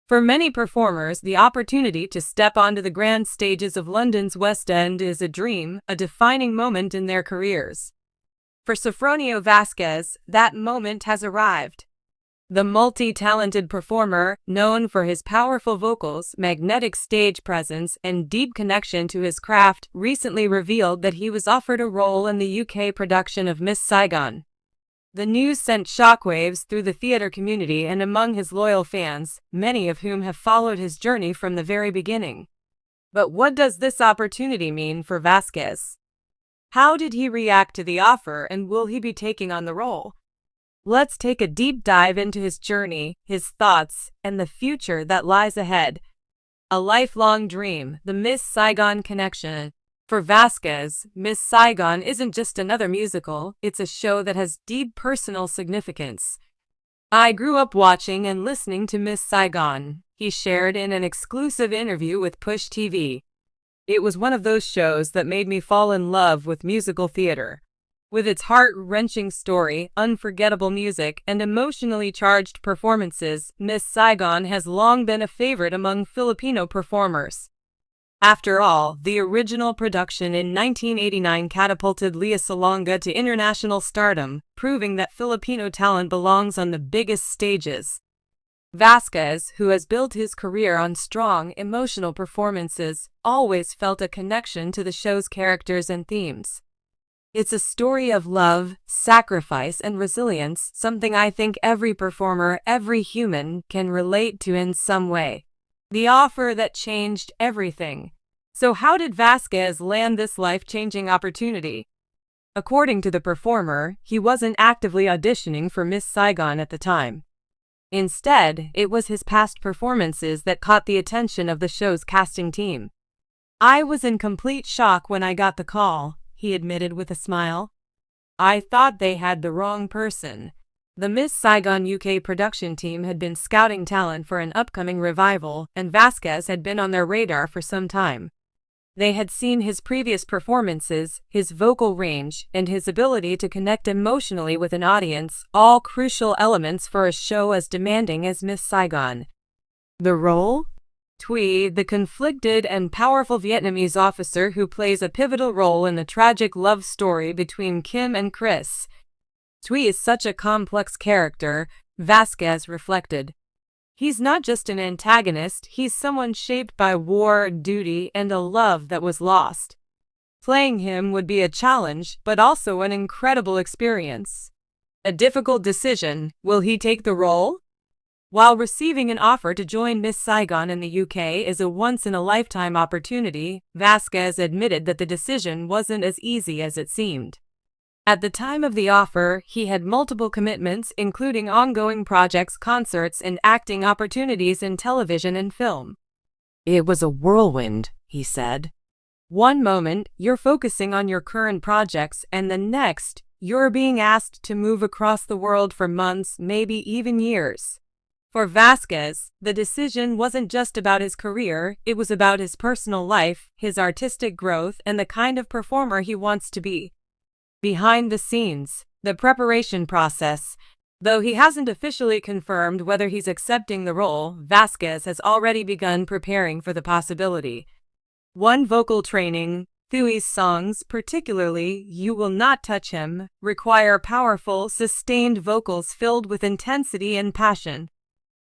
For many performers, the opportunity to step onto the grand stages of London's West End is a dream, a defining moment in their careers. For Sofronio Vasquez, that moment has arrived. The multi-talented performer, known for his powerful vocals, magnetic stage presence, and deep connection to his craft, recently revealed that he was offered a role in the UK production of Miss Saigon. The news sent shockwaves through the theater community and among his loyal fans, many of whom have followed his journey from the very beginning. But what does this opportunity mean for Vasquez? How did he react to the offer, and will he be taking on the role? Let's take a deep dive into his journey, his thoughts, and the future that lies ahead. A lifelong dream, the Miss Saigon connection. For Vasquez, Miss Saigon isn't just another musical, it's a show that has deep personal significance. "I grew up watching and listening to Miss Saigon," he shared in an exclusive interview with Push TV. "It was one of those shows that made me fall in love with musical theater. With its heart-wrenching story, unforgettable music, and emotionally charged performances, Miss Saigon has long been a favorite among Filipino performers." After all, the original production in 1989 catapulted Lea Salonga to international stardom, proving that Filipino talent belongs on the biggest stages. Vasquez, who has built his career on strong, emotional performances, always felt a connection to the show's characters and themes. "It's a story of love, sacrifice, and resilience, something I think every performer, every human, can relate to in some way. The offer that changed everything." So how did Vasquez land this life-changing opportunity? According to the performer, he wasn't actively auditioning for Miss Saigon at the time. Instead, it was his past performances that caught the attention of the show's casting team. "I was in complete shock when I got the call," he admitted with a smile. "I thought they had the wrong person." The Miss Saigon UK production team had been scouting talent for an upcoming revival, and Vasquez had been on their radar for some time. They had seen his previous performances, his vocal range, and his ability to connect emotionally with an audience, all crucial elements for a show as demanding as Miss Saigon. The role? Thuy, the conflicted and powerful Vietnamese officer who plays a pivotal role in the tragic love story between Kim and Chris. Thuy is such a complex character, Vasquez reflected. He's not just an antagonist, he's someone shaped by war, duty, and a love that was lost. Playing him would be a challenge, but also an incredible experience. A difficult decision, will he take the role? While receiving an offer to join Miss Saigon in the UK is a once-in-a-lifetime opportunity, Vasquez admitted that the decision wasn't as easy as it seemed. At the time of the offer, he had multiple commitments, including ongoing projects, concerts, and acting opportunities in television and film. "It was a whirlwind," he said. "One moment, you're focusing on your current projects, and the next, you're being asked to move across the world for months, maybe even years." For Vasquez, the decision wasn't just about his career, it was about his personal life, his artistic growth, and the kind of performer he wants to be. Behind the scenes, the preparation process. Though he hasn't officially confirmed whether he's accepting the role, Vasquez has already begun preparing for the possibility. One, vocal training. Thuy's songs, particularly "You Will Not Touch Him," require powerful, sustained vocals filled with intensity and passion.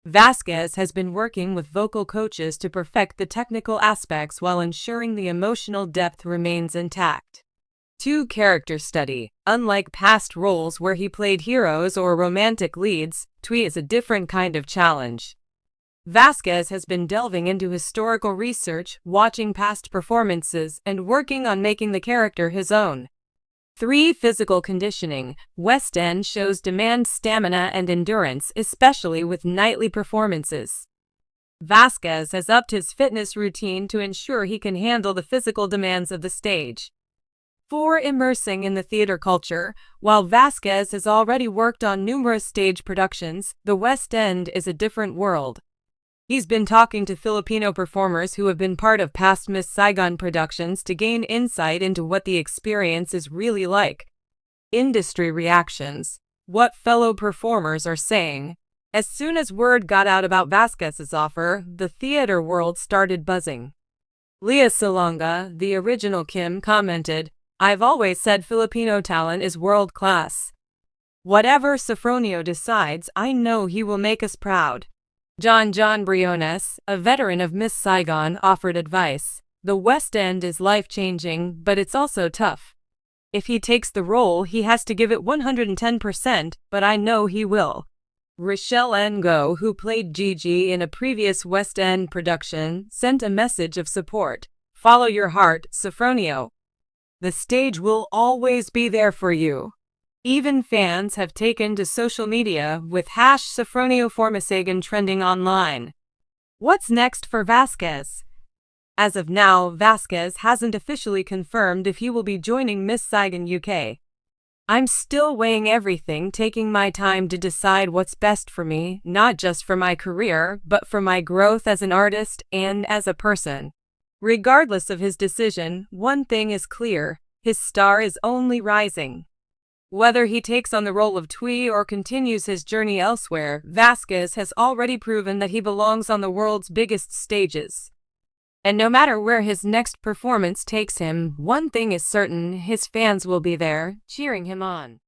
Vasquez has been working with vocal coaches to perfect the technical aspects while ensuring the emotional depth remains intact. 2. Character study. Unlike past roles where he played heroes or romantic leads, Thuy is a different kind of challenge. Vasquez has been delving into historical research, watching past performances, and working on making the character his own. 3. Physical conditioning. West End shows demand stamina and endurance, especially with nightly performances. Vasquez has upped his fitness routine to ensure he can handle the physical demands of the stage. 4. Immersing in the theater culture. While Vasquez has already worked on numerous stage productions, the West End is a different world. He's been talking to Filipino performers who have been part of past Miss Saigon productions to gain insight into what the experience is really like. Industry reactions. What fellow performers are saying. As soon as word got out about Vasquez's offer, the theater world started buzzing. Lea Salonga, the original Kim, commented, "I've always said Filipino talent is world-class. Whatever Sofronio decides, I know he will make us proud." John Briones, a veteran of Miss Saigon, offered advice. "The West End is life-changing, but it's also tough. If he takes the role, he has to give it 110%, but I know he will." Rochelle Ngo, who played Gigi in a previous West End production, sent a message of support. "Follow your heart, Sofronio. The stage will always be there for you." Even fans have taken to social media, with #Sofronio Formasagan trending online. What's next for Vasquez? As of now, Vasquez hasn't officially confirmed if he will be joining Miss Saigon UK. "I'm still weighing everything, taking my time to decide what's best for me, not just for my career, but for my growth as an artist and as a person." Regardless of his decision, one thing is clear: his star is only rising. Whether he takes on the role of Thuy or continues his journey elsewhere, Vasquez has already proven that he belongs on the world's biggest stages. And no matter where his next performance takes him, one thing is certain: his fans will be there, cheering him on.